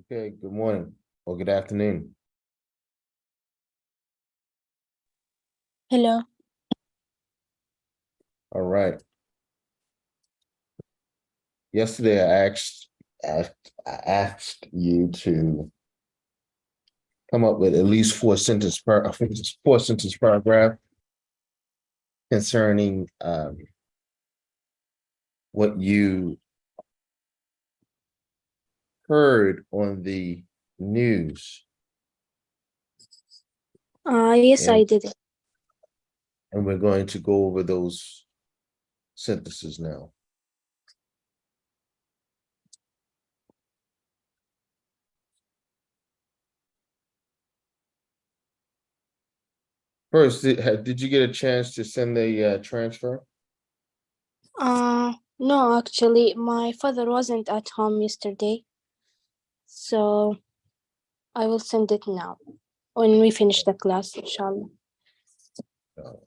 Okay, good morning or good afternoon. Hello. All right. Yesterday I asked you to come up with at least four sentence paragraph concerning what you heard on the news. Yes, And I did it. and we're going to go over those sentences now. First, did you get a chance to send the transfer? No, actually, my father wasn't at home yesterday, so I will send it now when we finish the class, inshallah. No.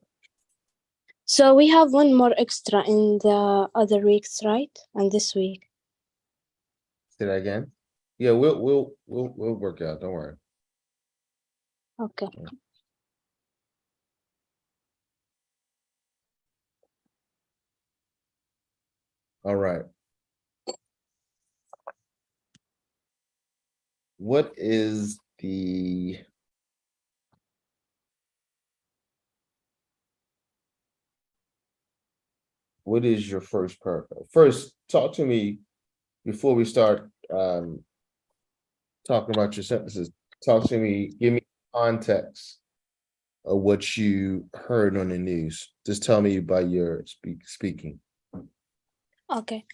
So we have one more extra in the other weeks, right? And this week. Say that again. Yeah, we'll work out. Don't worry. Okay. All right. What is your first paragraph? First, talk to me before we start talking about your sentences. Talk to me, give me context of what you heard on the news. Just tell me by your speaking. Okay.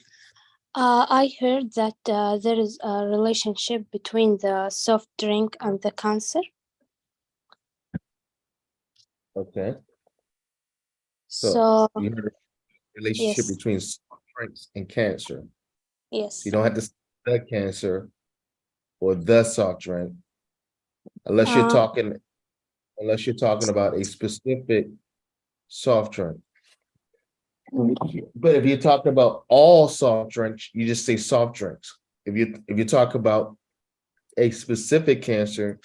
I heard that there is a relationship between the soft drink and the cancer. Okay. So, You heard a relationship yes, between soft drinks and cancer. So you yes. don't have to say the cancer or the soft drink unless you're Uh, talking about a specific soft drink. But if you're talking about all soft drinks, you just say soft drinks. If you talk about a specific cancer,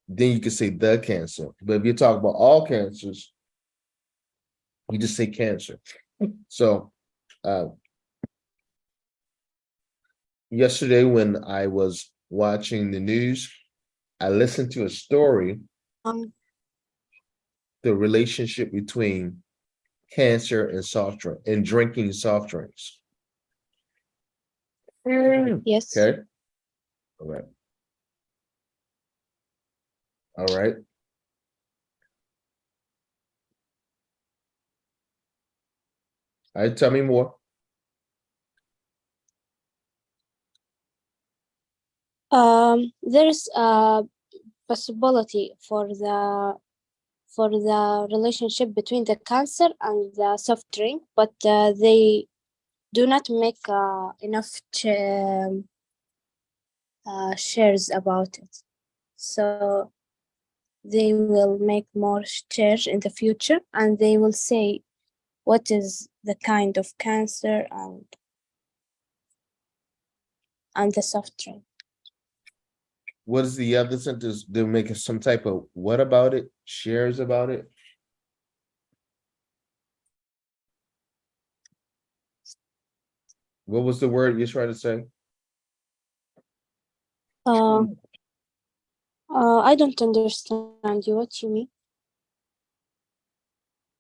then you can say the cancer. But if you talk about all cancers, you just say cancer. So yesterday when I was watching the news, I listened to a story, um, the relationship between cancer and soft drink and drinking soft drinks. yes. Okay. All right. All right. All right. Tell me more. There's a possibility for the relationship between the cancer and the soft drink, but they do not make enough shares about it. So they will make more shares in the future, and they will say what is the kind of cancer and the soft drink. What is the other sentence? They're making some type of what about it? Shares about it? What was the word you're trying to say? Uh, I don't understand you. What you mean?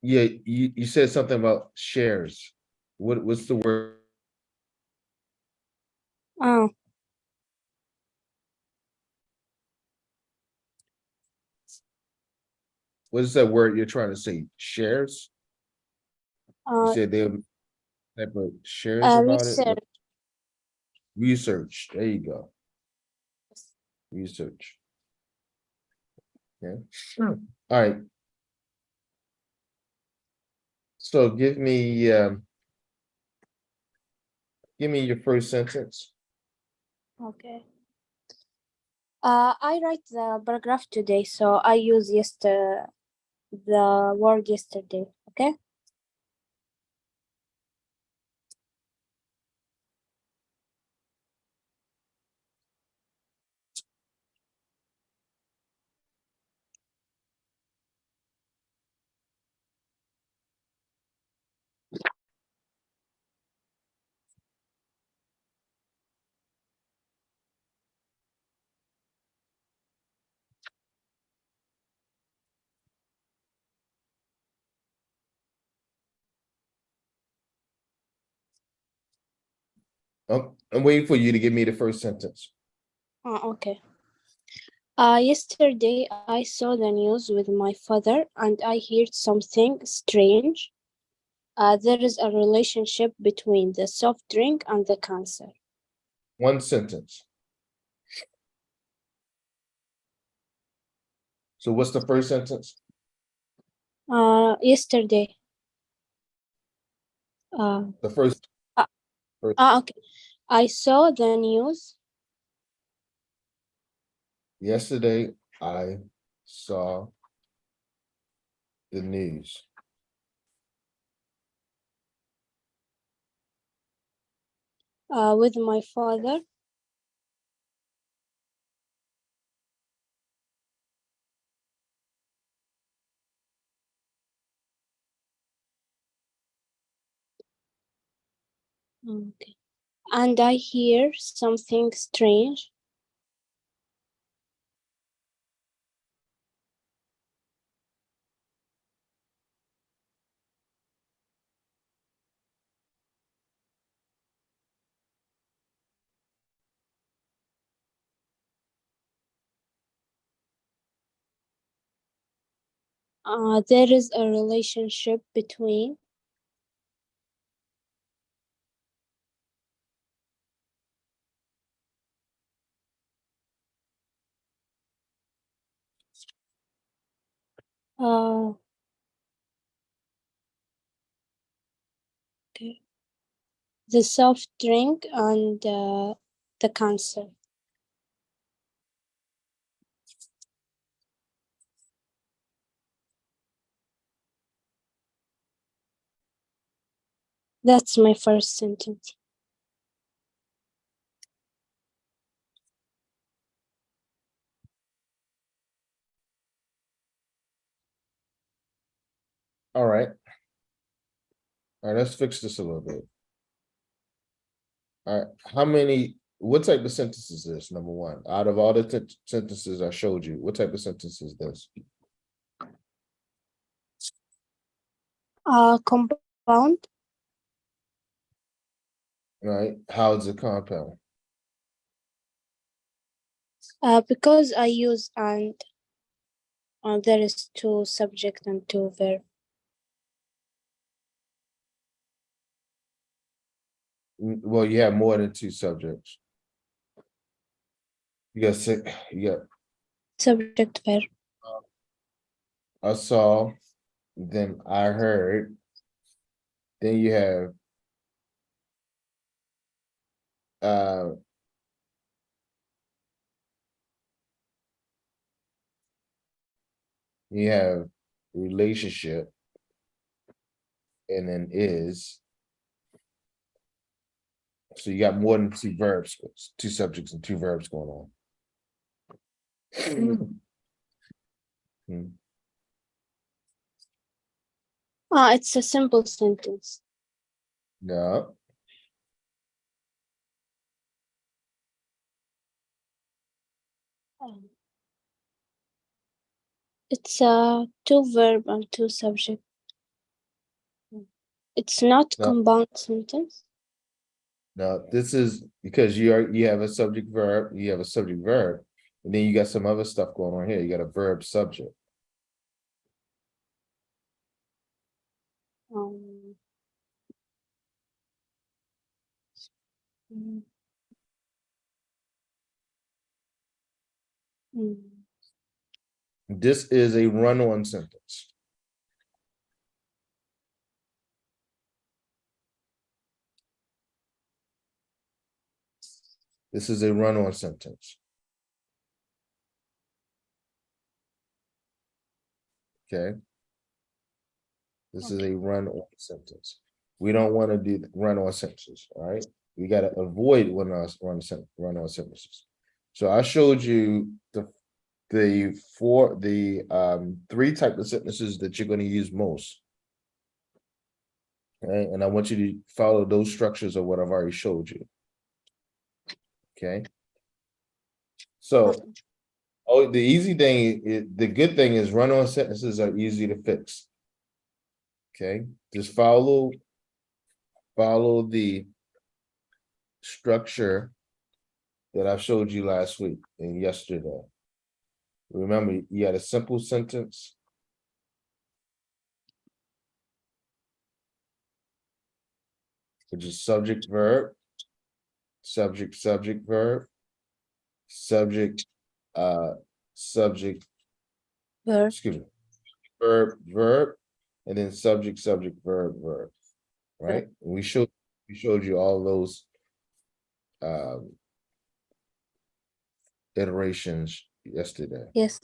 Yeah, you said something about shares. What's the word? Uh, What is that word you're trying to say? Shares? You uh, said they have type of shares about it? What research. research? There you go. Research. Okay. All right. So give me your first sentence. Okay. I write the paragraph today, so I use the word yesterday. Okay. I'm waiting for you to give me the first sentence. Okay. Yesterday I saw the news with my father and I heard something strange. There is a relationship between the soft drink and the cancer. One sentence. So what's the first sentence? Yesterday. The first. Okay. I saw the news. Yesterday, I saw the news. With my father. Okay. And I hear something strange. There is a relationship between. Okay. The soft drink and the cancer. That's my first sentence. All right. All right, let's fix this a little bit. All right, what type of sentence is this? Number one, out of all the sentences I showed you, what type of sentence is this? Compound. All right, how is it compound? Because I use and there is two subject and two verb. Well, you have more than two subjects. You got six, you got Subject verb. I saw, then I heard, then you have you have relationship, and then is. So you got more than two verbs, two subjects and two verbs going on. Hmm. It's a simple sentence. No, It's two verb and two subject. It's not no, compound sentence. no. This is because you have a subject verb, you have a subject verb, and then you got some other stuff going on here. You got a verb subject. Um, mm, mm. This is a run-on sentence. This is a run-on sentence. Okay. This is a run-on sentence. We don't want to do run-on sentences, all right? We got to avoid run-on sentences. So I showed you the three type of sentences that you're going to use most. Okay, and I want you to follow those structures of what I've already showed you. Okay. So, the good thing is run-on sentences are easy to fix. Okay, just follow the structure that I showed you last week and yesterday. Remember, you had a simple sentence. Which is subject, verb, subject, subject, verb, subject, subject, Verb. excuse me, verb, verb, and then subject, subject, verb, verb. Right? And we showed you all those iterations yesterday. Yes.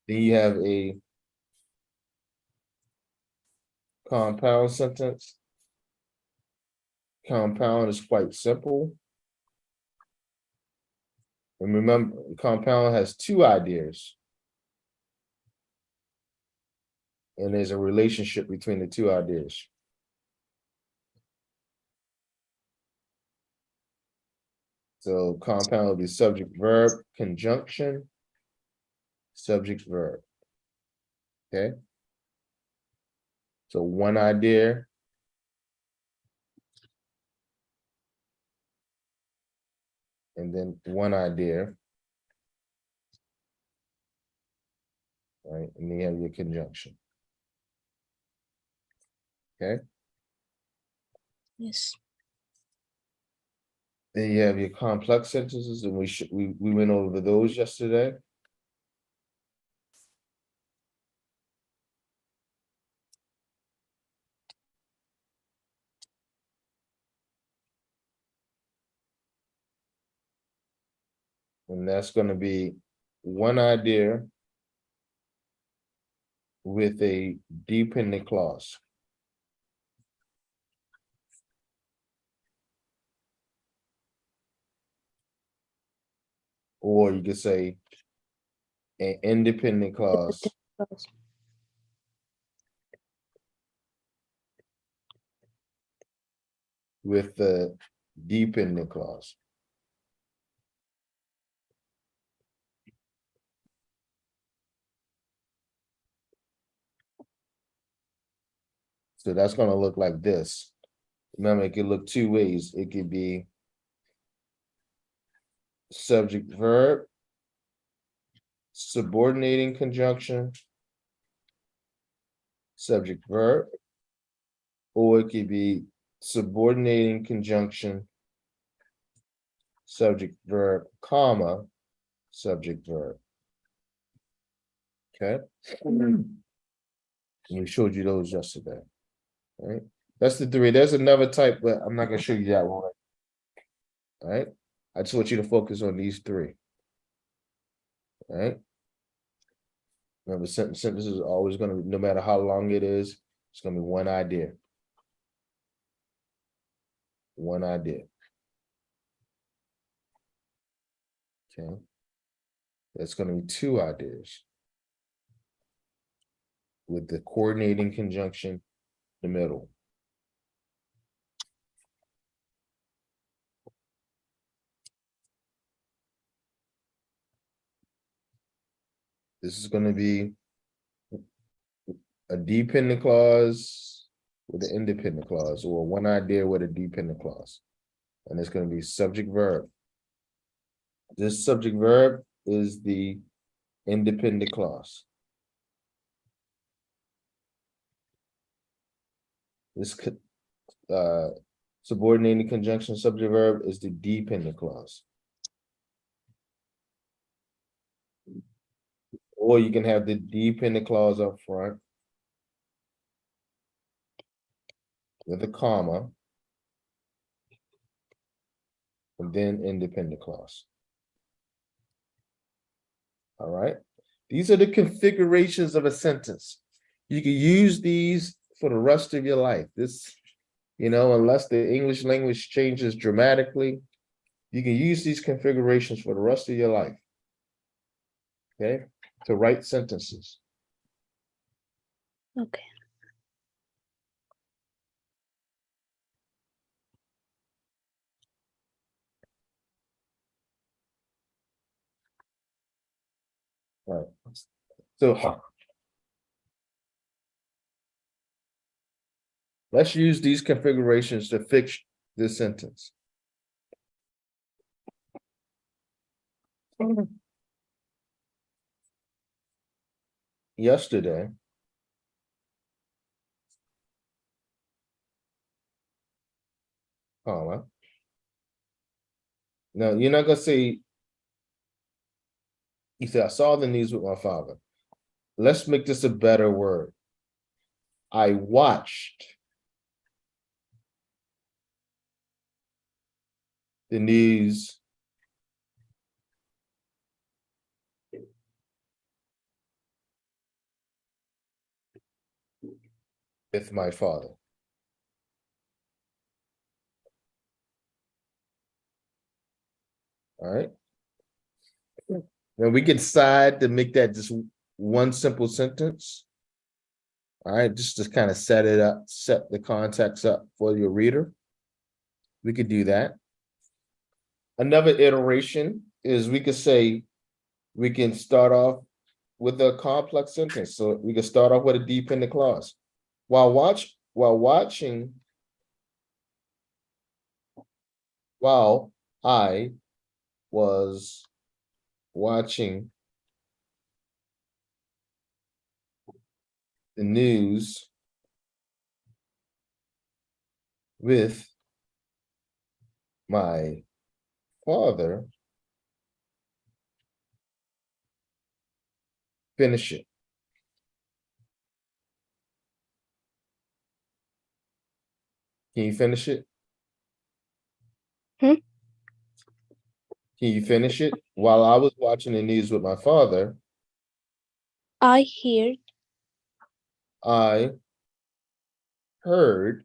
Then you have a compound sentence. Compound is quite simple. And remember, compound has two ideas. And there's a relationship between the two ideas. So compound will be subject, verb, conjunction, subject, verb. Okay. So one idea. And then one idea. Right. And then you have your conjunction. Okay. Yes. Then you have your complex sentences, and we went over those yesterday. And that's going to be one idea with a dependent clause. Or you could say an independent clause with the dependent clause. So that's going to look like this. Remember, it could look two ways. It could be subject, verb, subordinating conjunction, subject, verb, or it could be subordinating conjunction, subject, verb, comma, subject, verb. Okay. And we showed you those yesterday. Right. That's the three. There's another type, but I'm not going to show you that one. All right. I just want you to focus on these three. All right. Remember, sentence is always going to, no matter how long it is, it's going to be one idea. One idea. Okay. That's going to be two ideas with the coordinating conjunction in the middle. This is going to be a dependent clause with an independent clause, or one idea with a dependent clause. And it's going to be subject, verb. This subject, verb is the independent clause. This subordinating conjunction subject verb is the dependent clause. Or you can have the dependent clause up front with a comma and then independent clause. All right. These are the configurations of a sentence. You can use these for the rest of your life. This, unless the English language changes dramatically, you can use these configurations for the rest of your life. Okay, to write sentences. Okay. Right. So let's use these configurations to fix this sentence. Yesterday, comma. Now you're not gonna say, you said I saw the news with my father. Let's make this a better word. I watched the news with my father. All right. Now we can decide to make that just one simple sentence. All right, just to kind of set it up, set the context up for your reader. We could do that. Another iteration is we could say, we can start off with a complex sentence. So we can start off with a dependent clause. While I was watching the news with my father, finish it. Can you finish it? Hmm? Can you finish it? While I was watching the news with my father, I heard I heard,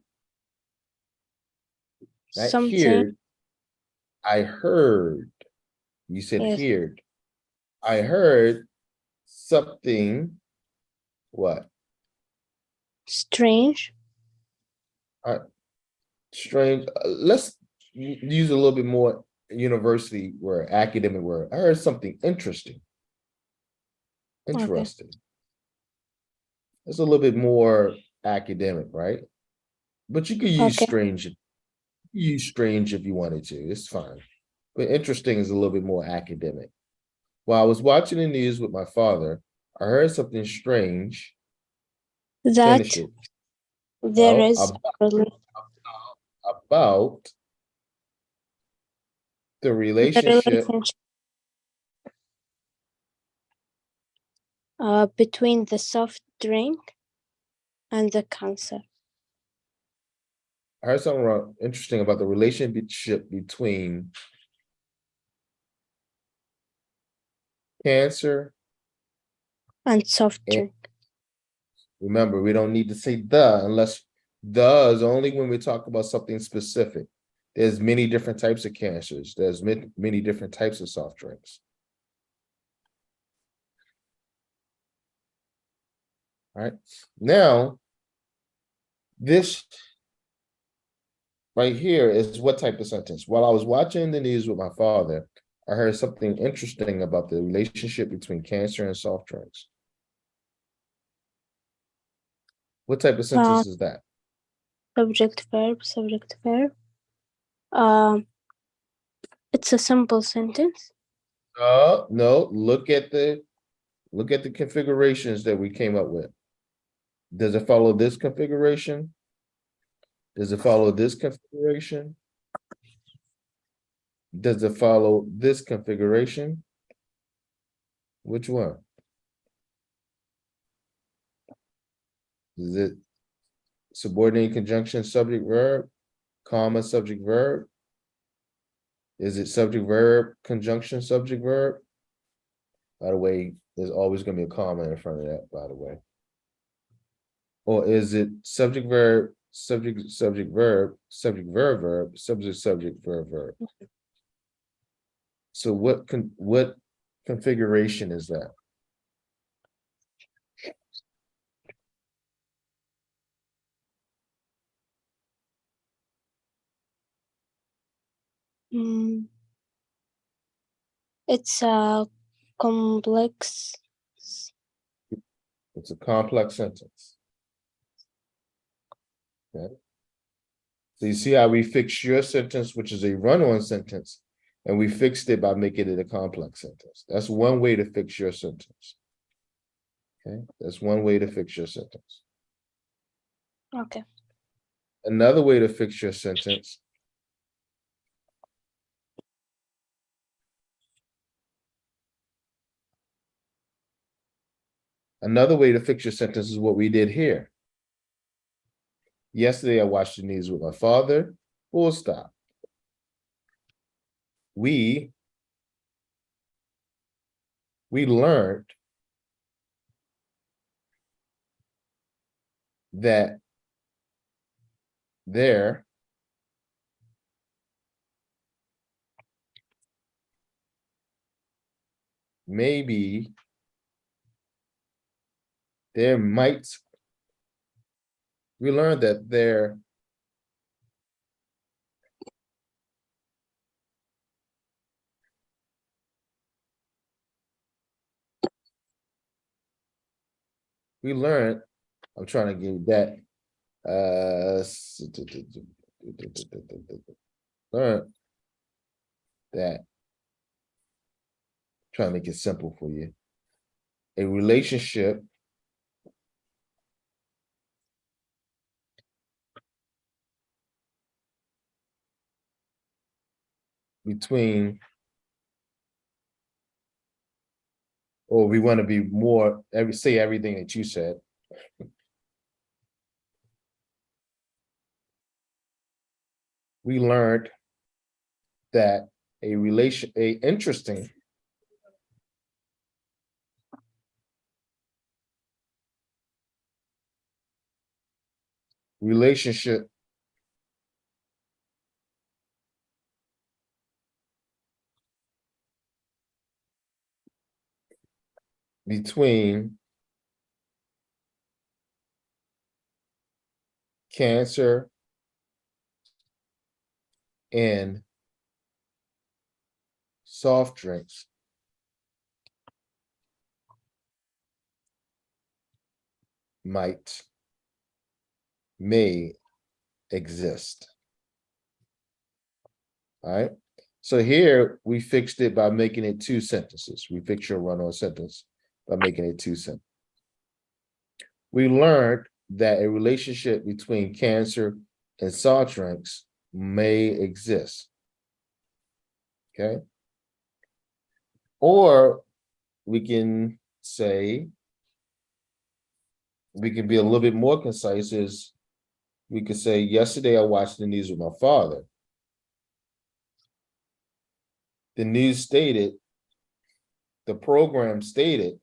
not something. heard, I heard. You said Yes, heard. I heard something, what? strange. Strange. Let's use a little bit more university word, academic word. I heard something interesting. Okay. Interesting. It's a little bit more academic, right? But you could use Okay. strange. Use strange if you wanted to. It's fine. But interesting is a little bit more academic. While I was watching the news with my father, I heard something strange. That Finish it. there Well, is a about the the relationship relationship between the soft drink and the cancer. I heard something interesting about the relationship between cancer And soft and, drink. remember, we don't need to say the unless the is only when we talk about something specific. There's many different types of cancers. There's many different types of soft drinks. All right. Now, this right here is what type of sentence? While I was watching the news with my father, I heard something interesting about the relationship between cancer and soft drinks. What type of sentence is that? Subject verb, subject verb. It's a simple sentence. No, look at the configurations that we came up with. Does it follow this configuration? Does it follow this configuration? Does it follow this configuration? Which one? Is it subordinate conjunction subject verb, comma subject verb? Is it subject verb, conjunction subject verb? By the way, there's always going to be a comma in front of that, by the way. Or is it subject verb, subject verb, subject verb verb, subject verb verb? So what configuration is that? It's a complex. It's a complex sentence. Okay. So you see how we fix your sentence, which is a run-on sentence, And we fixed it by making it a complex sentence. That's one way to fix your sentence. Okay, that's one way to fix your sentence. Okay. Another way to fix your sentence is what we did here. Yesterday, I watched the news with my father. Full stop. We learned that there maybe there might, we learned that there we learned, I'm trying to give that, learned that, trying to make it simple for you, a relationship between, or we want to be more, say everything that you said. We learned that a interesting relationship between cancer and soft drinks may exist. All right. So here we fixed it by making it two sentences. We fix your run-on sentence by making it two sentences. We learned that a relationship between cancer and soft drinks may exist. Okay. Or we can say, we can be a little bit more concise, is we could say, yesterday I watched the news with my father. The news stated, the program stated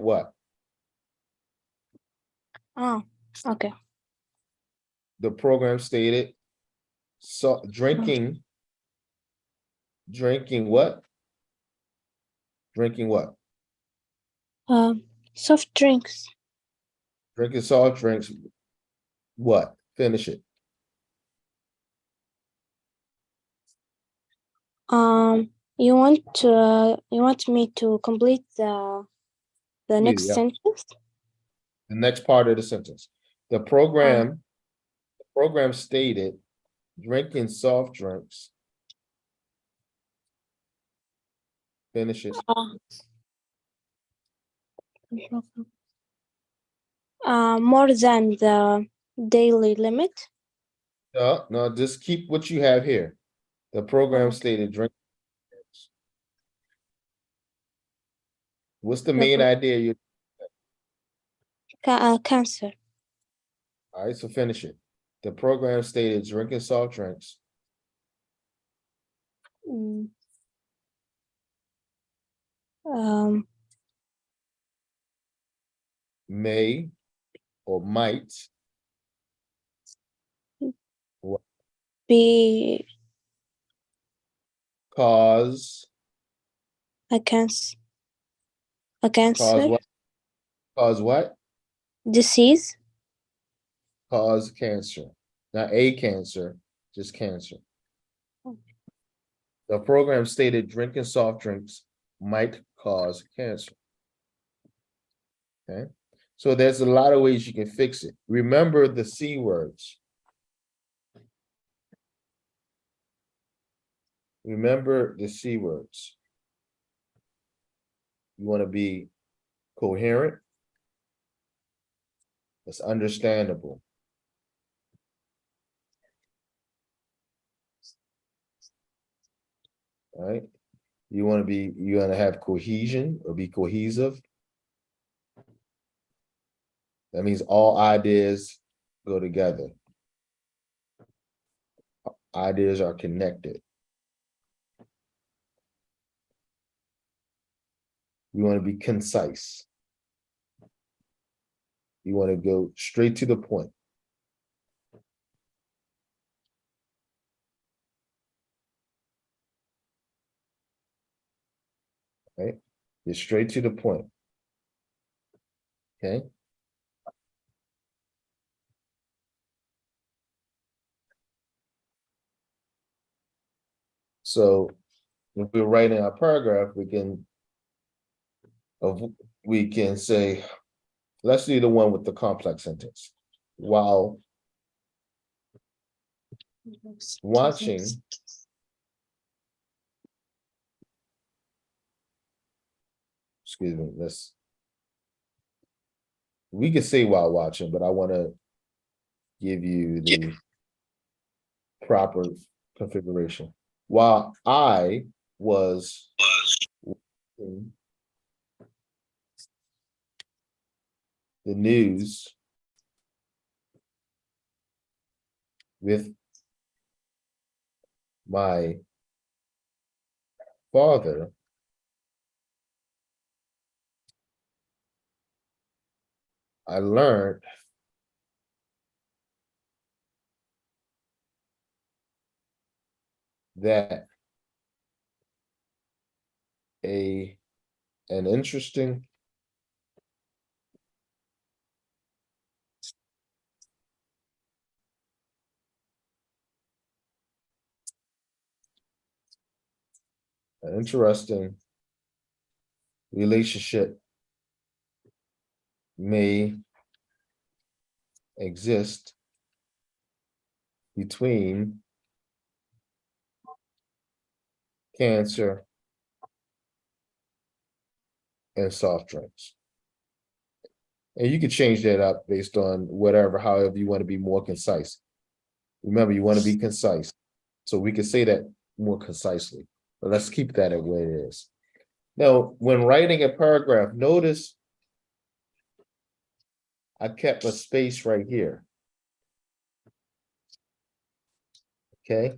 what? Oh, okay. The program stated, so drinking what? Drinking what? Soft drinks. Drinking soft drinks, what? Finish it. You want me to complete the next Yeah. sentence? The next part of the sentence. The program stated drinking soft drinks. Finish it. More than the daily limit. No, just keep what you have here. The program stated drink. What's the main idea? Cancer. All right, so finish it. The program stated drinking soft drinks Mm. Um, may or might be cause a cancer. A cancer. Cause what? Cause what? Disease. Cause cancer. Not a cancer, just cancer. The program stated drinking soft drinks might cause cancer. Okay. So there's a lot of ways you can fix it. Remember the C words. Remember the C words. You want to be coherent. It's understandable. All right. You want to have cohesion or be cohesive. That means all ideas go together. Ideas are connected. You want to be concise. You want to go straight to the point. Right? Get straight to the point. Okay. So if we're writing a paragraph, we can say, let's do the one with the complex sentence. While watching excuse me, we can say while watching, but I want to give you the proper configuration. While I was watching the news with my father, I learned that an interesting relationship may exist between cancer and soft drinks. And you can change that up based on however you want to be more concise. Remember, you want to be concise. So we can say that more concisely, but let's keep that at where it is. Now, when writing a paragraph, notice I kept a space right here. Okay,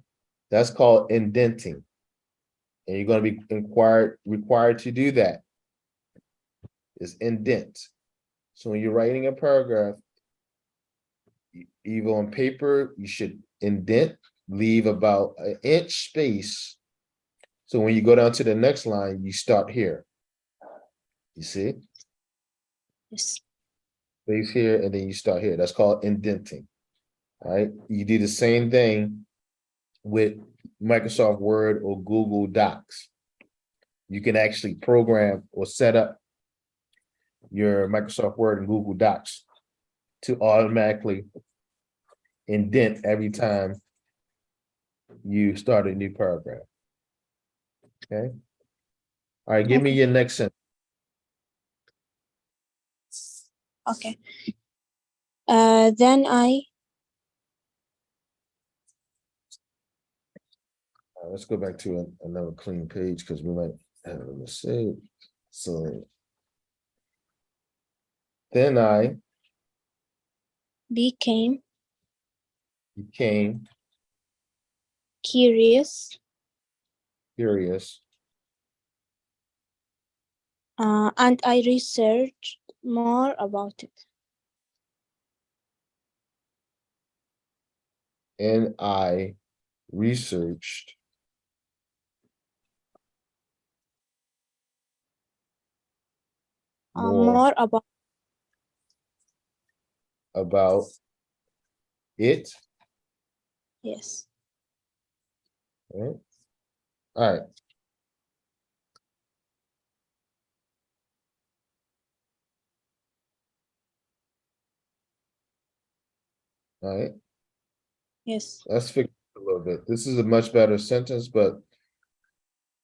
that's called indenting. And you're going to be required to do that. Is indent. So when you're writing a paragraph, either on paper, you should indent, leave about an inch space. So when you go down to the next line, you start here. You see? Yes. Space here, and then you start here. That's called indenting. All right. You do the same thing with Microsoft Word or Google Docs. You can actually program or set up your Microsoft Word and Google Docs to automatically indent every time you start a new paragraph. Okay. All right, give me your next sentence. Okay. Then I Let's go back to another clean page because we might have a mistake. So then I became became curious, curious, and I researched more about it. and I researched more More about about it. yes. Right? All right. All right, Yes. let's fix it a little bit. This is a much better sentence, but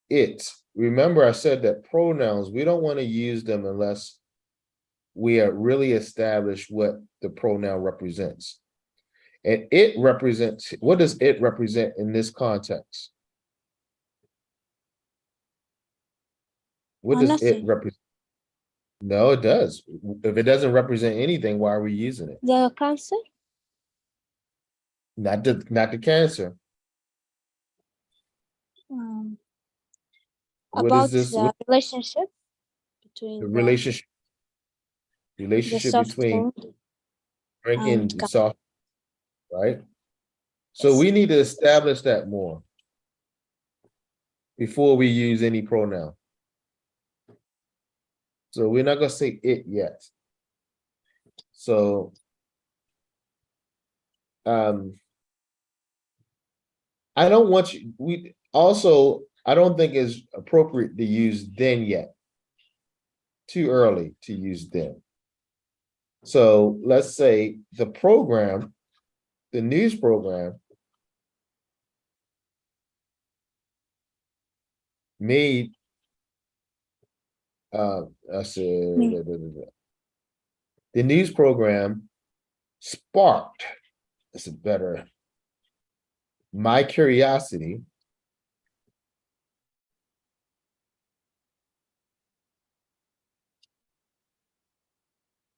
it. Remember, I said that pronouns, we don't want to use them unless we are really established what the pronoun represents. And it represents, what does it represent in this context? What does it Nothing. represent? No, it does. If it doesn't represent anything, why are we using it? The cancer. Not the cancer. Um, What is about this? the What relationship the between relationship the relationship soft between drink drinking and and soft, right? So yes. we need to establish that more before we use any pronoun. So we're not gonna say it yet. So I don't want you, we also, I don't think it's appropriate to use then yet. Too early to use then. So let's say the program, the news program made I said Me. the news program sparked, that's a better, my curiosity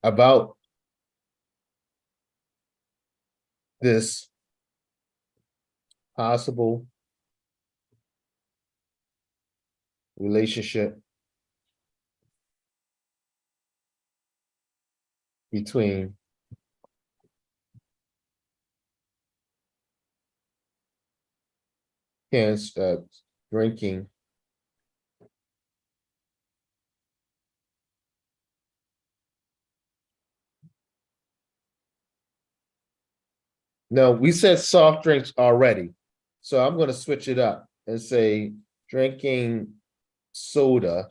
about this possible relationship between cancer, drinking no, we said soft drinks already. So I'm going to switch it up and say drinking soda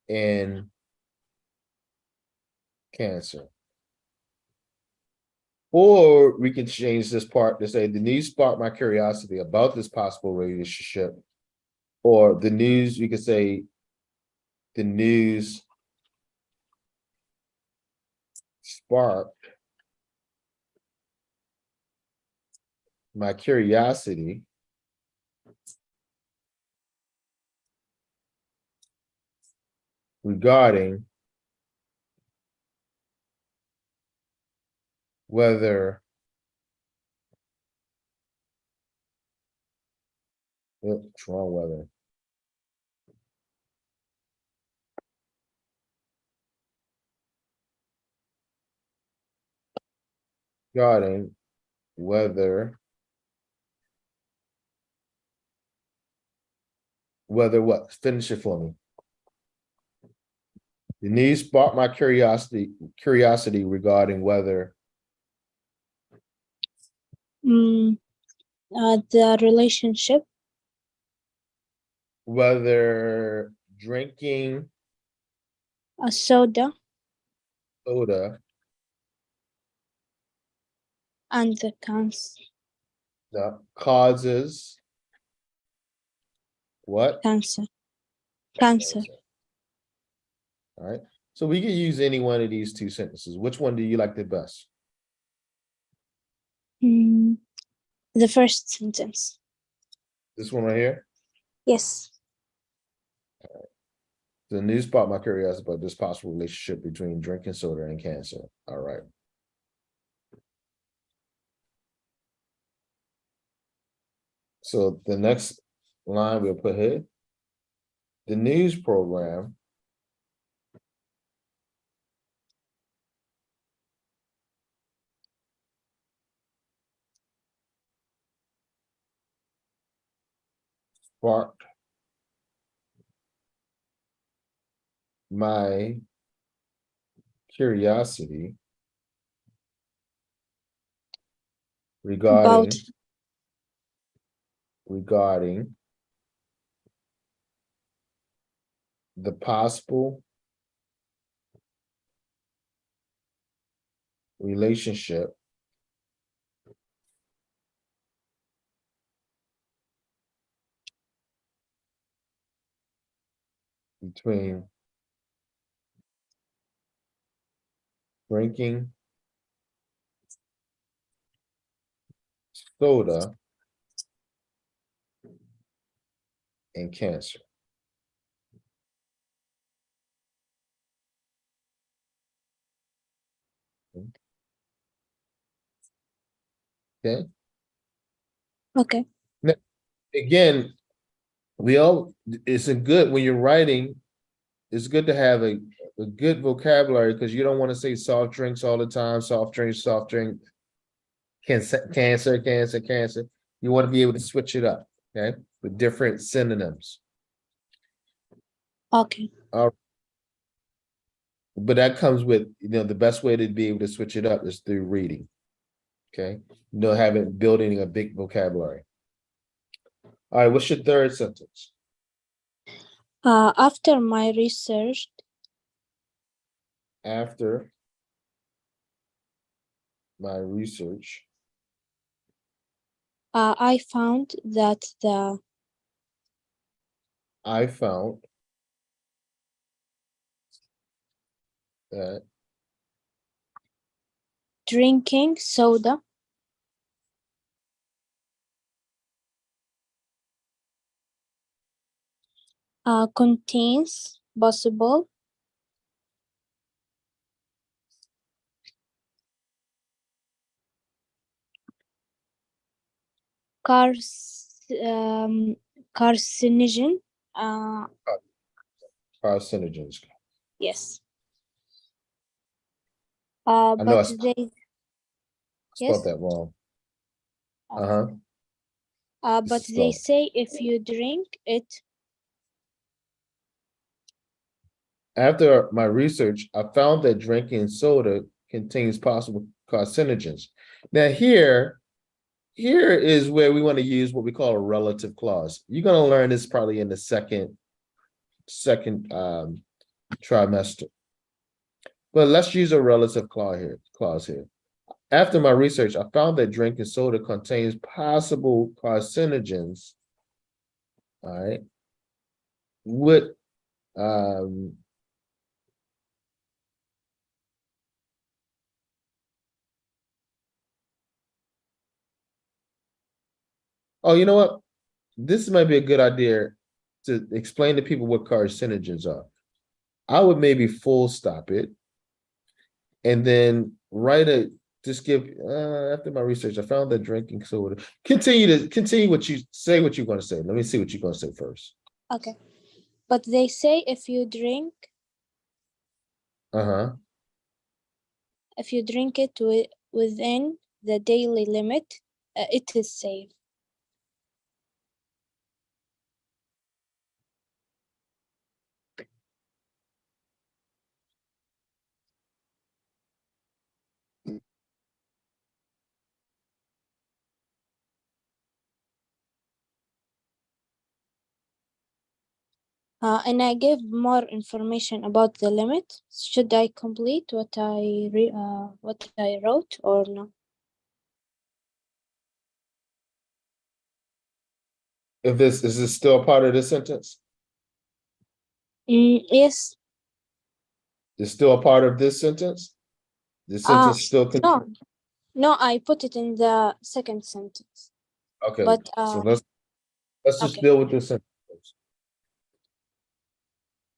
and cancer. Or we can change this part to say the news sparked my curiosity about this possible relationship. Or the news, we could say the news sparked my curiosity regarding whether what's wrong whether regarding whether what? Finish it for me. The news sparked my curiosity regarding Mm, the relationship whether drinking a soda soda and the cancer. causes what? Cancer. Cancer. Cancer. All right. So we can use any one of these two sentences. Which one do you like the best? Mm, the first sentence. This one right here? Yes. The news sparked my curiosity about this possible relationship between drinking soda and cancer. All right. So the next line we'll put here, the news program sparked my curiosity About regarding the possible relationship between drinking soda and cancer. Okay. Okay. Now, again, it's a good when you're writing, it's good to have a good vocabulary because you don't want to say soft drinks all the time, soft drink, cancer. You want to be able to switch it up, okay, with different synonyms. Okay. But that comes with, the best way to be able to switch it up is through reading. Okay. Building a big vocabulary. All right, what's your third sentence? After my research, After my research, I found that I found that drinking soda contains possible cars, carcinogen. carcinogens. Yes. I know I But they spelled yes. that wrong. Okay. But they Spell. say if you drink it, After my research, I found that drinking soda contains possible carcinogens. Now here is where we want to use what we call a relative clause. You're going to learn this probably in the second trimester. But let's use a relative clause here. After my research, I found that drinking soda contains possible carcinogens. All right. What oh, you know what? This might be a good idea to explain to people what carcinogens are. I would maybe full stop it and then just give after my research, I found that drinking soda. Continue what you're going to say. Let me see what you're going to say first. okay. But they say Uh-huh. if you drink it within the daily limit, it is safe. And I give more information about the limit. Should I complete what I wrote or no? Is this still a part of this sentence? Yes. It's still a part of this sentence? This sentence still No, I put it in the second sentence. Okay. But So let's just okay. deal with this sentence.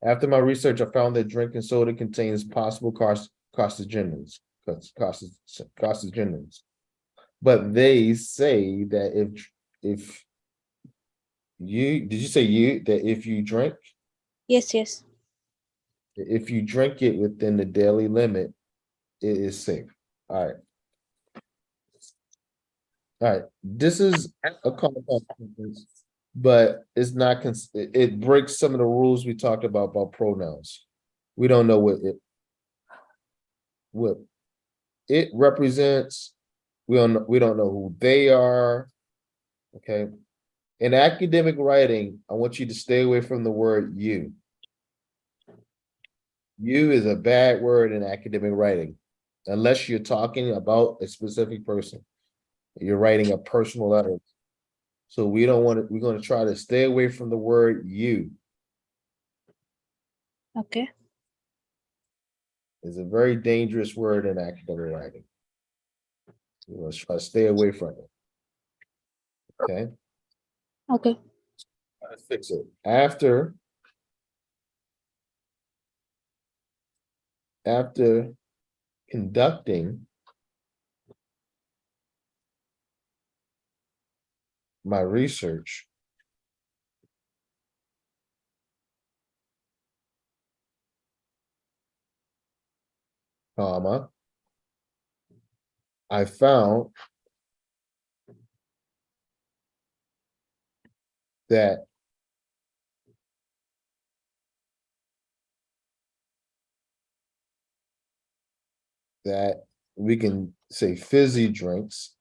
After my research, I found that drinking soda contains possible carcinogens. Carcinogens. But they say that if did you say that if you drink, Yes. if you drink it within the daily limit, it is safe. All right. All right. This is a compound sentence, but it's not it breaks some of the rules we talked about pronouns. We don't know what it represents. We don't know who they are. Okay. In academic writing, I want you to stay away from the word you. You is a bad word in academic writing. unless you're talking about a specific person. You're writing a personal letter. So we don't want to, we're going to try to stay away from the word you. Okay. It's a very dangerous word in academic writing. You must try to stay away from it. Okay. Okay. Let's fix it. After conducting my research, comma, I found that we can say fizzy drinks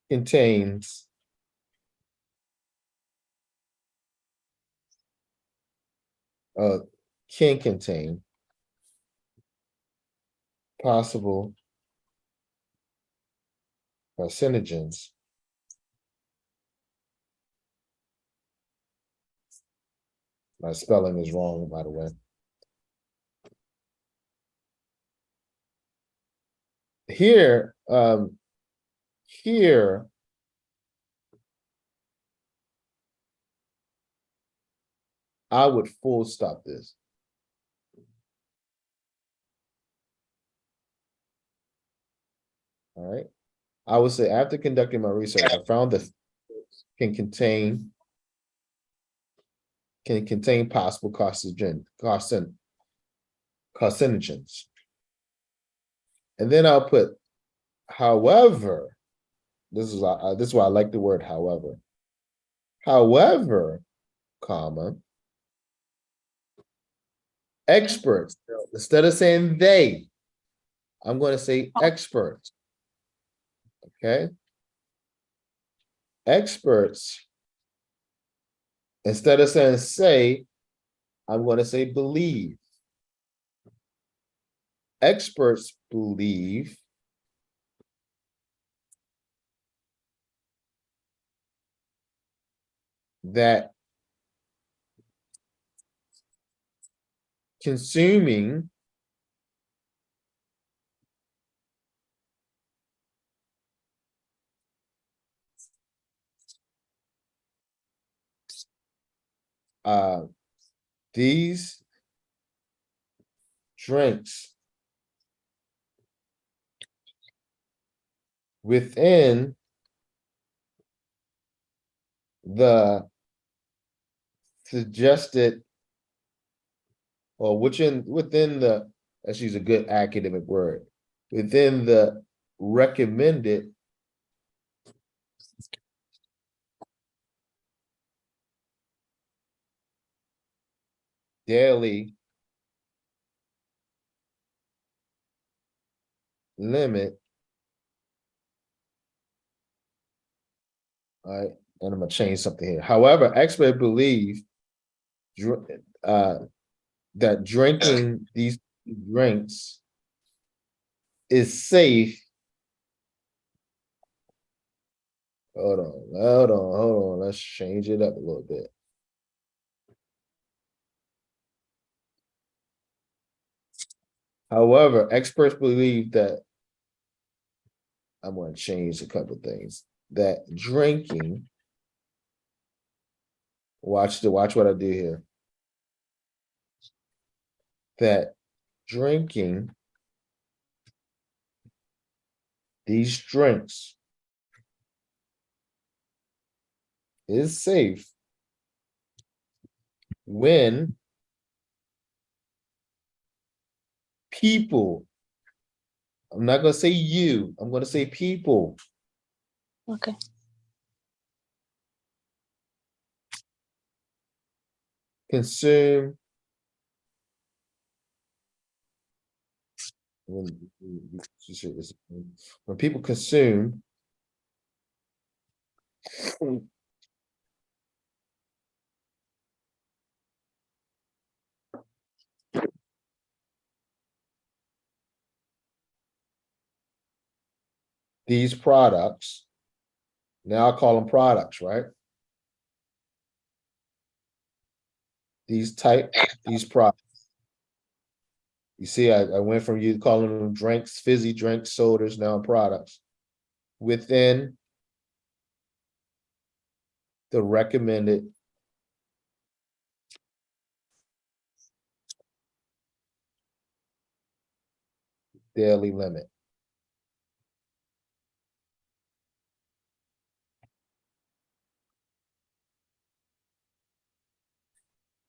contains can contain possible carcinogens. My spelling is wrong, by the way. Here, here, I would full stop this. All right. I would say after conducting my research, I found that can contain possible carcinogens. And then I'll put, however, this is why I like the word however. However, comma, experts, instead of saying they, I'm going to say experts. Okay. Experts, instead of saying say, I'm going to say believe. Experts believe that consuming these drinks within the suggested, or within the, let's use a good academic word, within the recommended daily limit. All right, and I'm gonna change something here. However, experts believe that drinking these drinks is safe. Hold on. Let's change it up a little bit. However, experts believe that, I'm going to change a couple of things, that drinking, watch what I do here, that drinking these drinks is safe when people, I'm not going to say you, I'm going to say people, Okay. consume, when people consume These products, now I call them products, right? These products. You see, I went from you calling them drinks, fizzy drinks, sodas, now products. Within the recommended daily limit.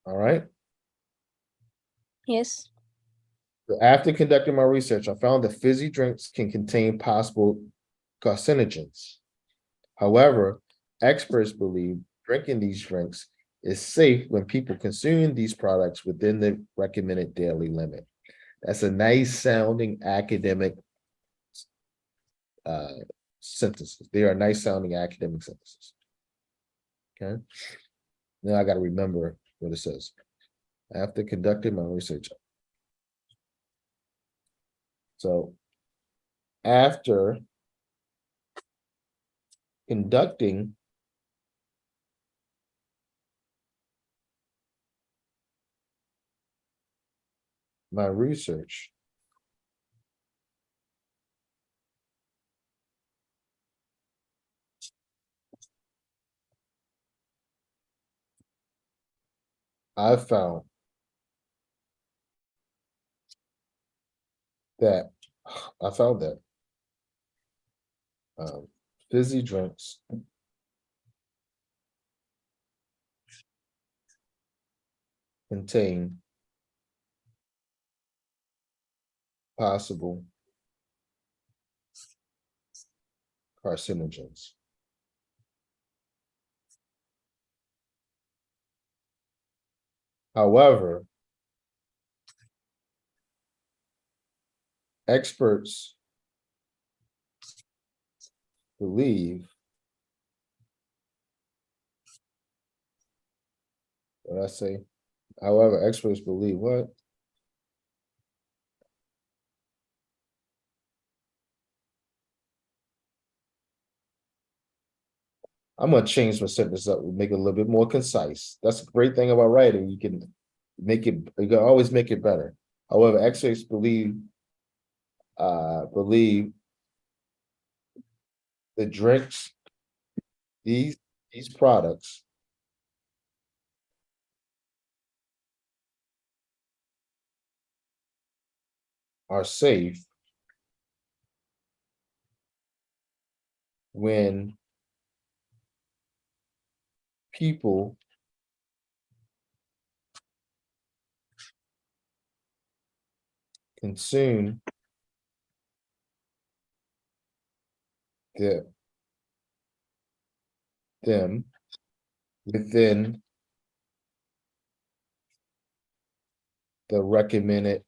All right. Yes. So after conducting my research, I found that fizzy drinks can contain possible carcinogens. However, experts believe drinking these drinks is safe when people consume these products within the recommended daily limit. That's a nice sounding academic uh, sentences. They are nice sounding academic sentences. Okay. Now I got to remember what it says. After conducting my research. So after conducting my research, I found that um, fizzy drinks contain possible carcinogens. However, experts believe, what I say, however, experts believe what? I'm gonna change my sentence up, make it a little bit more concise. That's a great thing about writing. You can you can always make it better. However, experts believe the drinks, these products are safe when people consume the, them within the recommended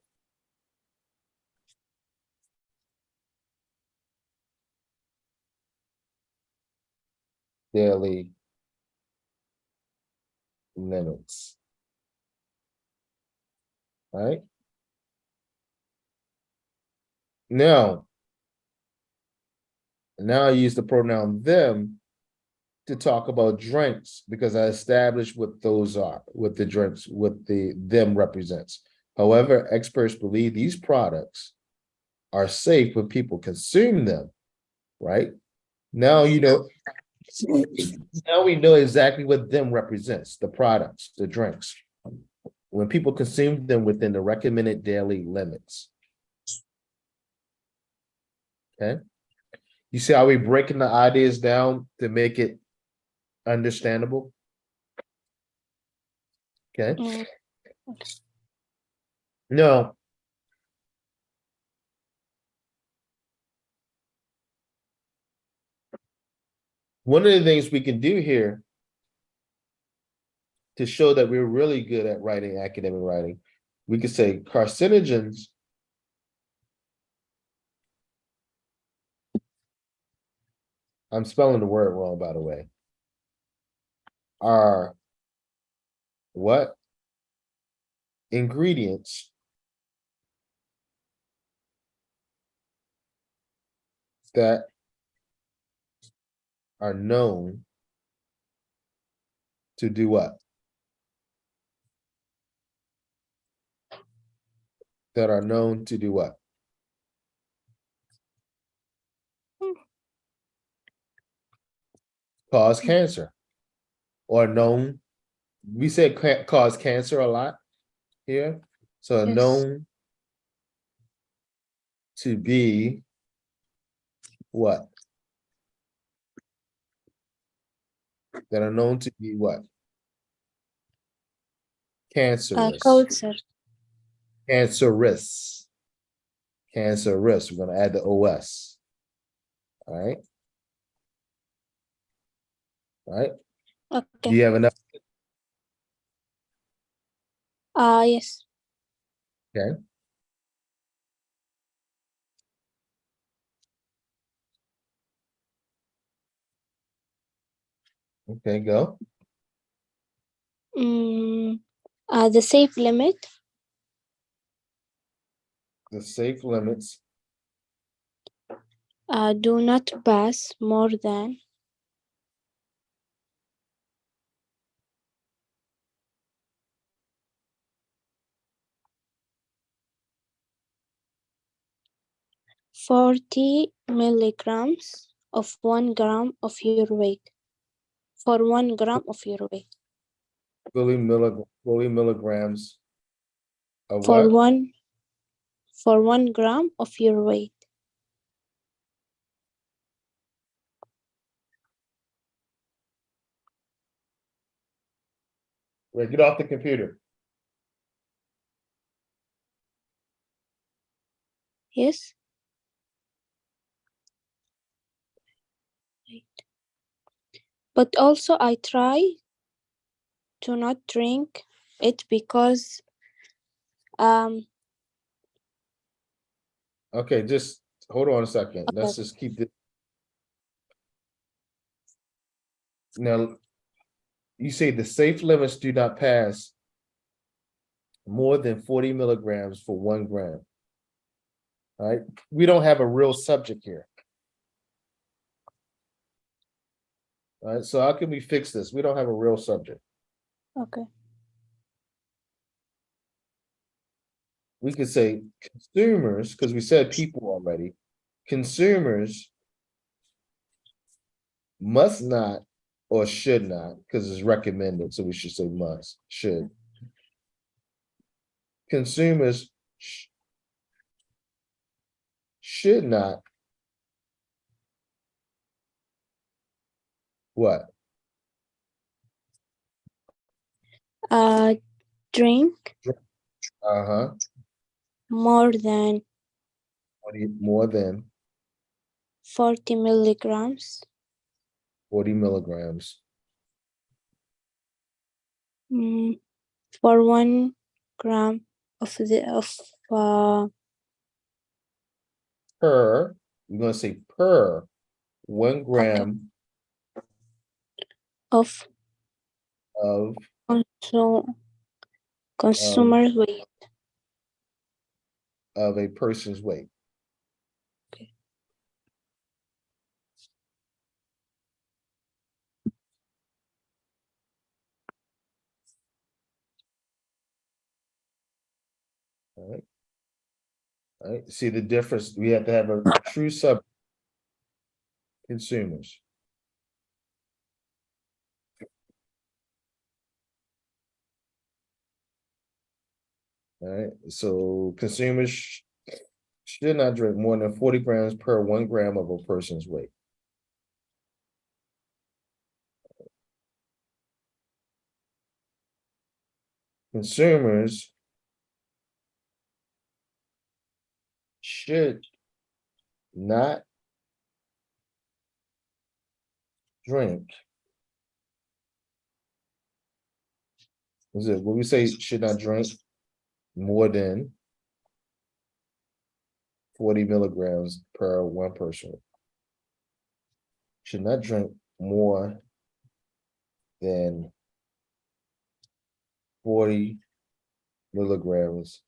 daily limits. Right? Now I use the pronoun them to talk about drinks because I established what those are, what the drinks, what the them represents. However, experts believe these products are safe when people consume them, right? Now now we know exactly what them represents, the products, the drinks. When people consume them within the recommended daily limits. Okay. You see how we breaking the ideas down to make it understandable? Okay. Mm. No. One of the things we can do here to show that we're really good at writing academic writing, we could say carcinogens I'm spelling the word wrong, by the way. are what? Ingredients that are known to do what? That are known to do what? Cause cancer or known. We said cause cancer a lot here. So Yes. known to be what? That are known to be what? Cancerous. Cancer. Cancerous. Cancerous. We're going to add the OS. All right. All right. Do Okay. you have enough? Yes. Okay. Okay, go. The safe limit. The safe limits Do not pass more than 40 milligrams of 1 gram of your weight. For 1 gram of your weight. 40 milligrams of For what? 1 gram of your weight. Wait, get off the computer. Yes. But also I try to not drink it because Okay, just hold on a second. Let's okay. just keep this. Now, you say the safe limits do not pass more than 40 milligrams for 1 gram. All right. We don't have a real subject here. All right. So how can we fix this? We don't have a real subject. Okay. We could say consumers, because we said people already. Consumers must not or should not, because it's recommended. So we should say must, should. Consumers should not what? Drink Uh-huh. more than More than 40 milligrams 40 milligrams for 1 gram of per, you're gonna say per 1 gram of of consumer weight. of a person's weight. Okay. All right. All right. See the difference? We have to have a true sub consumers. All right. So consumers should not drink more than 40 grams per 1 gram of a person's weight. Consumers should not drink. Is it what we say should not drink more than 40 milligrams per 1 person. Should not drink more than 40 milligrams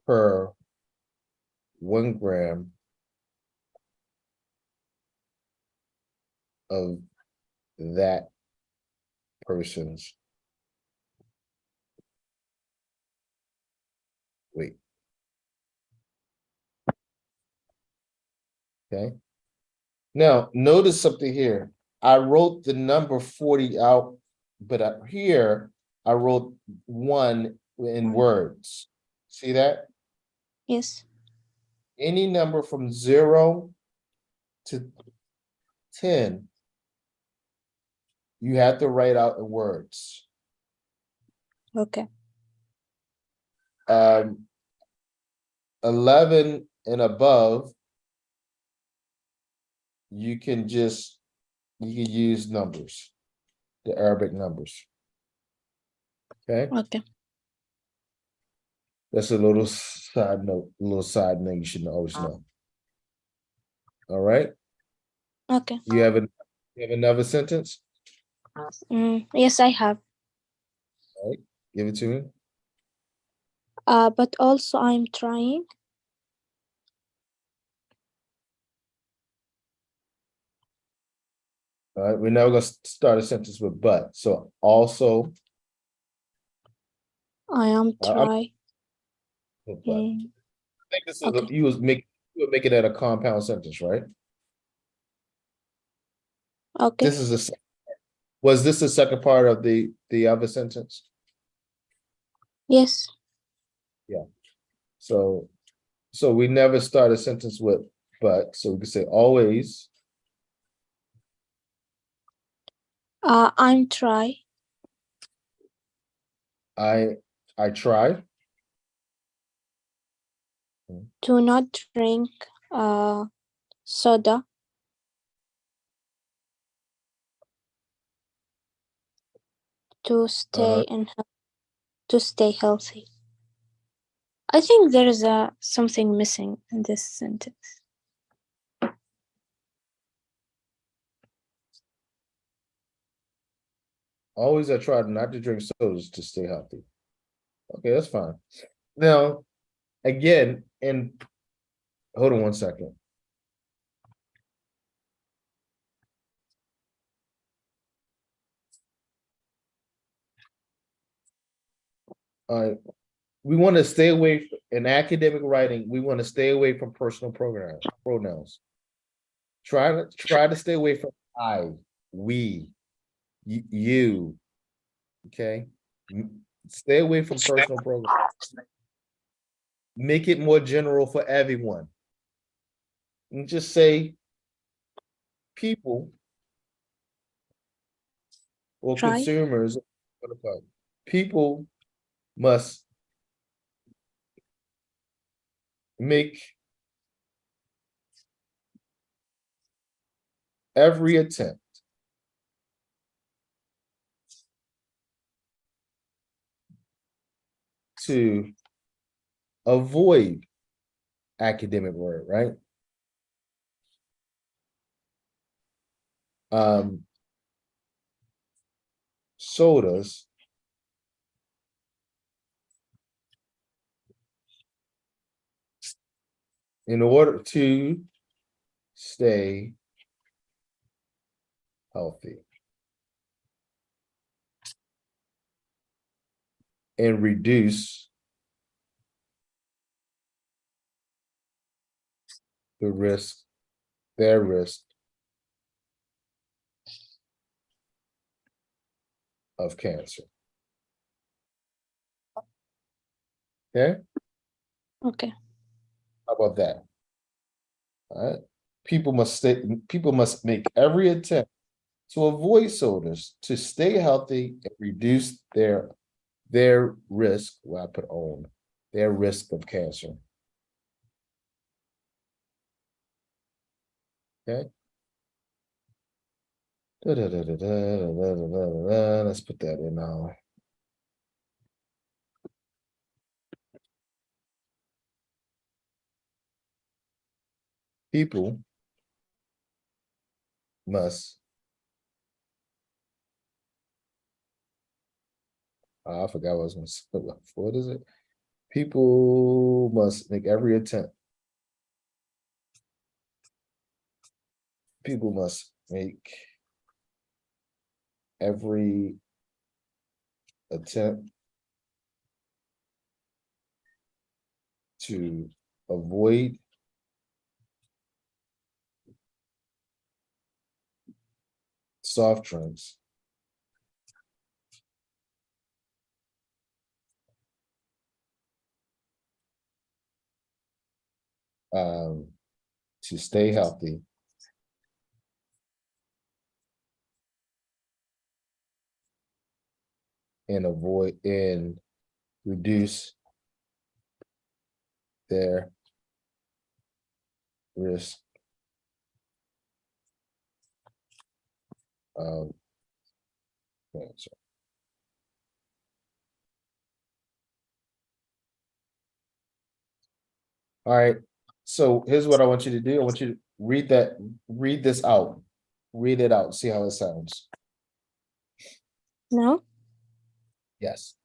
per 1 gram of that person's weight. Okay. Now, notice something here. I wrote the number 40 out, but here I wrote 1 in words. See that? Yes. Any number from 0 to 10, you have to write out in words. Okay. 11 and above, you can use numbers, the Arabic numbers. Okay. Okay. That's a little side note, you should always know. All right. Okay. You have another sentence? Yes, I have. All right. Give it to me. But also I'm trying. All right. We're now going to start a sentence with but. So also, I am I'm trying. but. I think this is Okay. you would make it a compound sentence, right? Okay. Was this the second part of the other sentence? Yes. Yeah. So we never start a sentence with but, so we can say always. I'm try I try to not drink soda to stay to stay healthy. I think there is something missing in this sentence. always I try not to drink sodas to stay healthy. Okay, that's fine. Now, again, and hold on 1 second. All right. We want to stay away in academic writing. We want to stay away from personal pronouns. Try to stay away from I, we, you. Okay. Stay away from personal pronouns. Make it more general for everyone. And just say people or Try. consumers. People must make every attempt to avoid academic word, right? Sodas in order to stay healthy and reduce their risk of cancer. Okay, Okay. how about that? All right. People must make every attempt to avoid sodas to stay healthy and reduce their risk, well, I put on their risk of cancer. Okay. Let's put that in now. People must. I forgot what I was going to say. What is it? People must make every attempt. People must make every attempt to avoid soft drinks to stay healthy and avoid and reduce their risk of cancer. All right. So here's what I want you to do. I want you to read this out. Read it out. See how it sounds. No? Yes.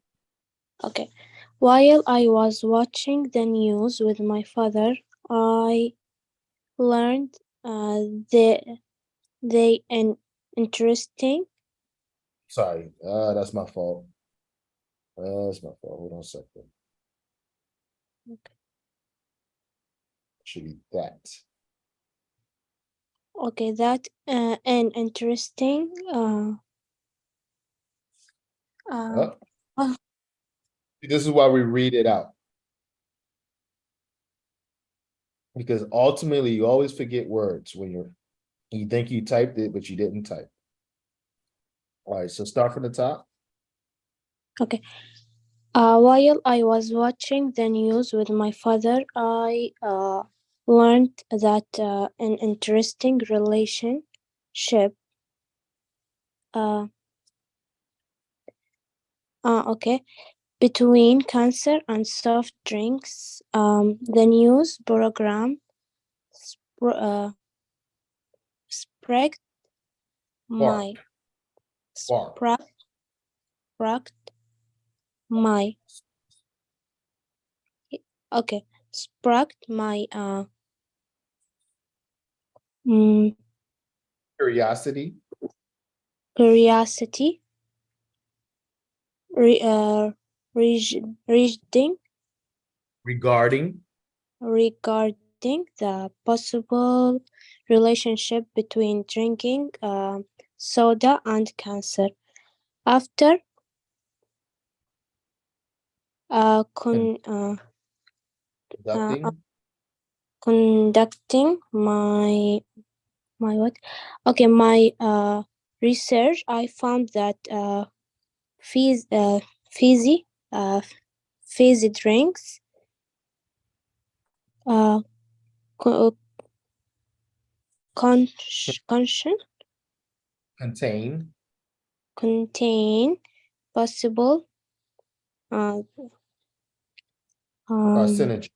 Okay. While I was watching the news with my father, I learned they an interesting. Sorry. That's my fault. That's my fault. Hold on a second. Okay. Should be that. Okay, that an interesting Oh, oh, this is why we read it out. Because ultimately you always forget words when you think you typed it, but you didn't type. All right, so start from the top. okay. While I was watching the news with my father, I learned that an interesting relationship. Okay, between cancer and soft drinks. The news program spread my Bark. sparked my okay sparked my mm, Curiosity curiosity reading regarding regarding the possible relationship between drinking soda and cancer. After conducting conducting my what? Okay, my research, I found that fizzy uh, fizzy drinks uh, co- conscious contain contain possible uh, um, carcinogen,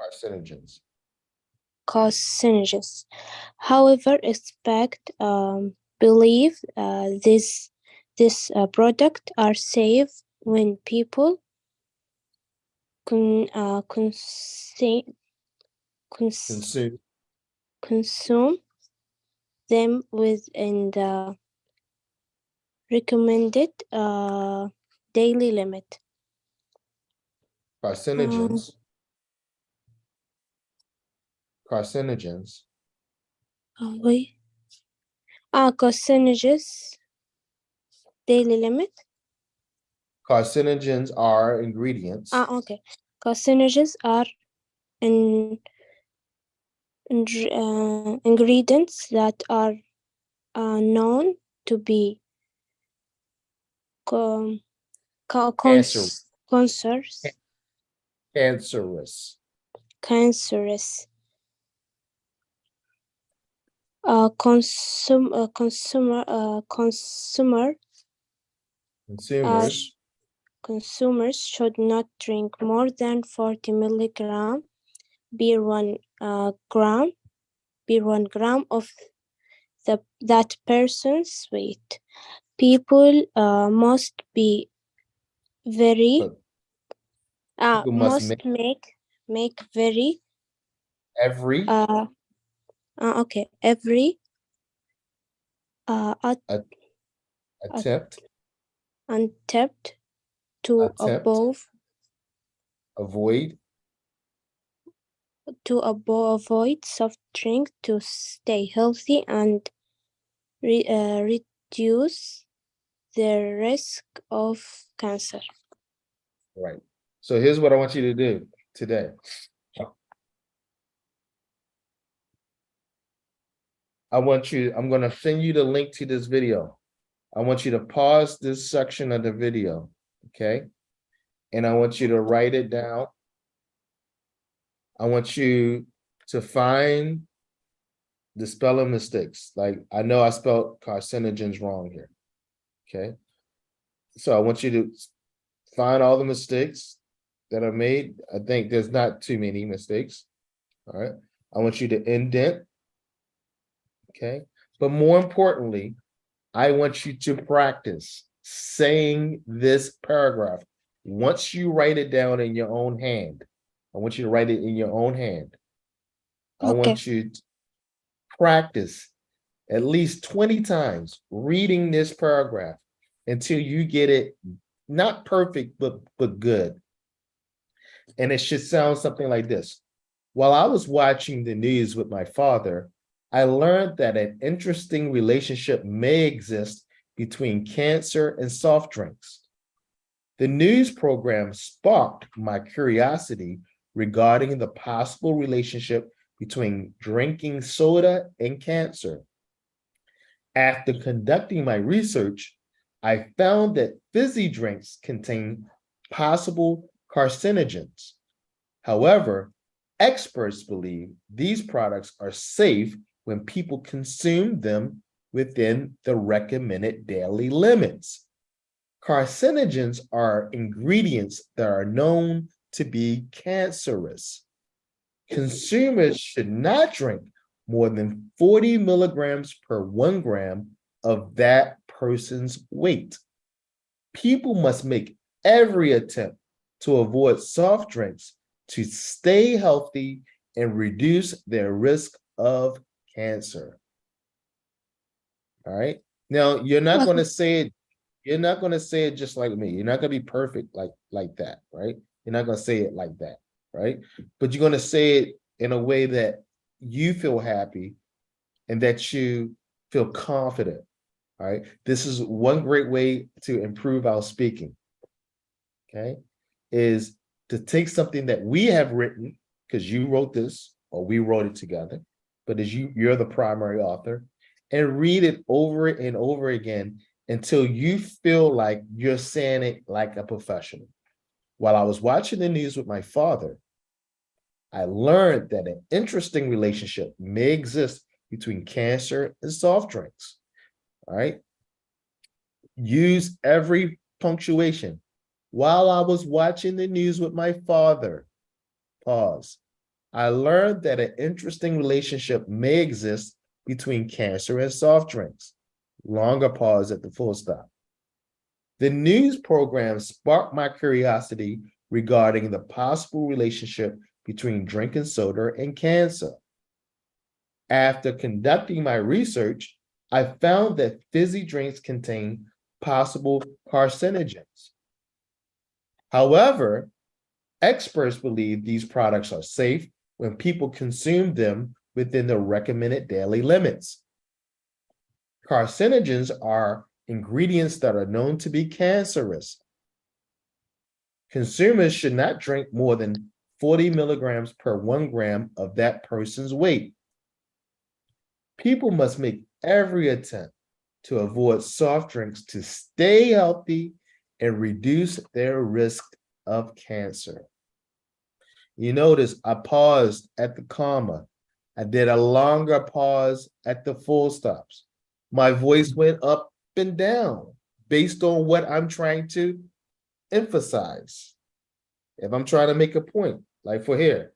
carcinogens. carcinogens. However, expect believe this product are safe when people consume Consume consume them within the recommended daily limit. carcinogens, carcinogens. Wait. Carcinogens daily limit. Carcinogens are ingredients Okay. Carcinogens are in, ingredients that are known to be com, cancer, cancers, cancerous, cancerous. Consumer uh, consumers consumers should not drink more than 40 milligram beer 1 gram beer 1 gram of that person's weight. People must be very But people must must make very every okay every a- attempt attempt to attempt avoid avoid soft drink to stay healthy and reduce the risk of cancer. right. So here's what I want you to do today. I'm going to send you the link to this video. I want you to pause this section of the video, okay? And I want you to write it down. I want you to find the spelling mistakes. Like, I know I spelled carcinogens wrong here, okay? So I want you to find all the mistakes that are made. I think there's not too many mistakes, all right? I want you to indent, okay? But more importantly, I want you to practice saying this paragraph. Once you write it down in your own hand, I want you to write it in your own hand. I Okay. want you to practice at least 20 times reading this paragraph until you get it not perfect, but good. And it should sound something like this. While I was watching the news with my father, I learned that an interesting relationship may exist between cancer and soft drinks. The news program sparked my curiosity regarding the possible relationship between drinking soda and cancer. After conducting my research, I found that fizzy drinks contain possible carcinogens. However, experts believe these products are safe when people consume them within the recommended daily limits. Carcinogens are ingredients that are known to be cancerous. Consumers should not drink more than 40 milligrams per 1 gram of that person's weight. People must make every attempt to avoid soft drinks to stay healthy and reduce their risk of cancer. All right. Now, you're not going to say it. You're not going to say it just like me. You're not going to be perfect like that, right? You're not going to say it like that, right? But you're going to say it in a way that you feel happy and that you feel confident. All right. This is one great way to improve our speaking. Okay. Is to take something that we have written, because you wrote this or we wrote it together, but as you're the primary author, and read it over and over again until you feel like you're saying it like a professional. While I was watching the news with my father, I learned that an interesting relationship may exist between cancer and soft drinks. All right. Use every punctuation. While I was watching the news with my father, pause. I learned that an interesting relationship may exist between cancer and soft drinks. Longer pause at the full stop. The news program sparked my curiosity regarding the possible relationship between drinking soda and cancer. After conducting my research, I found that fizzy drinks contain possible carcinogens. However, experts believe these products are safe when people consume them within the recommended daily limits. Carcinogens are ingredients that are known to be cancerous. Consumers should not drink more than 40 milligrams per 1 gram of that person's weight. People must make every attempt to avoid soft drinks to stay healthy and reduce their risk of cancer. You notice I paused at the comma. I did a longer pause at the full stops. My voice went up and down based on what I'm trying to emphasize. If I'm trying to make a point, like for here,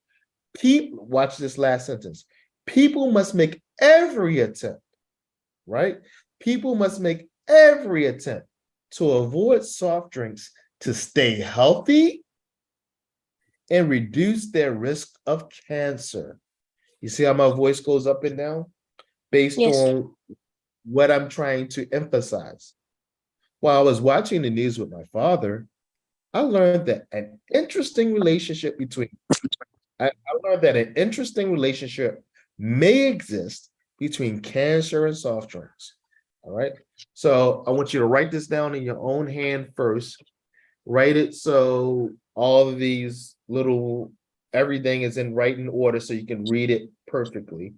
watch this last sentence. People must make every attempt right? People must make every attempt to avoid soft drinks to stay healthy and reduce their risk of cancer. You see how my voice goes up and down based Yes. on what I'm trying to emphasize. While I was watching the news with my father, I learned that an interesting relationship between I learned that an interesting relationship may exist between cancer and soft drinks. All right. So I want you to write this down in your own hand first. Write it so all of these little everything is in writing order so you can read it perfectly.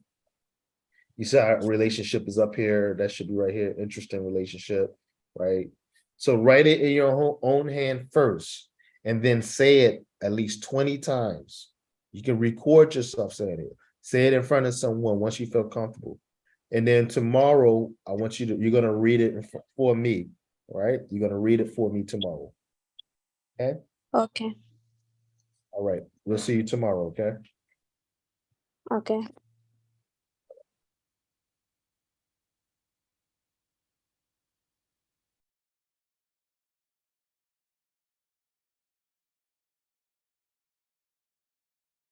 You see how relationship is up here. That should be right here. Interesting relationship, right? So write it in your own hand first and then say it at least 20 times. You can record yourself saying it. Say it in front of someone once you feel comfortable. And then tomorrow, I want you to, you're going to read it for me, all right? You're going to read it for me tomorrow. Okay? Okay. All right. We'll see you tomorrow, okay? Okay.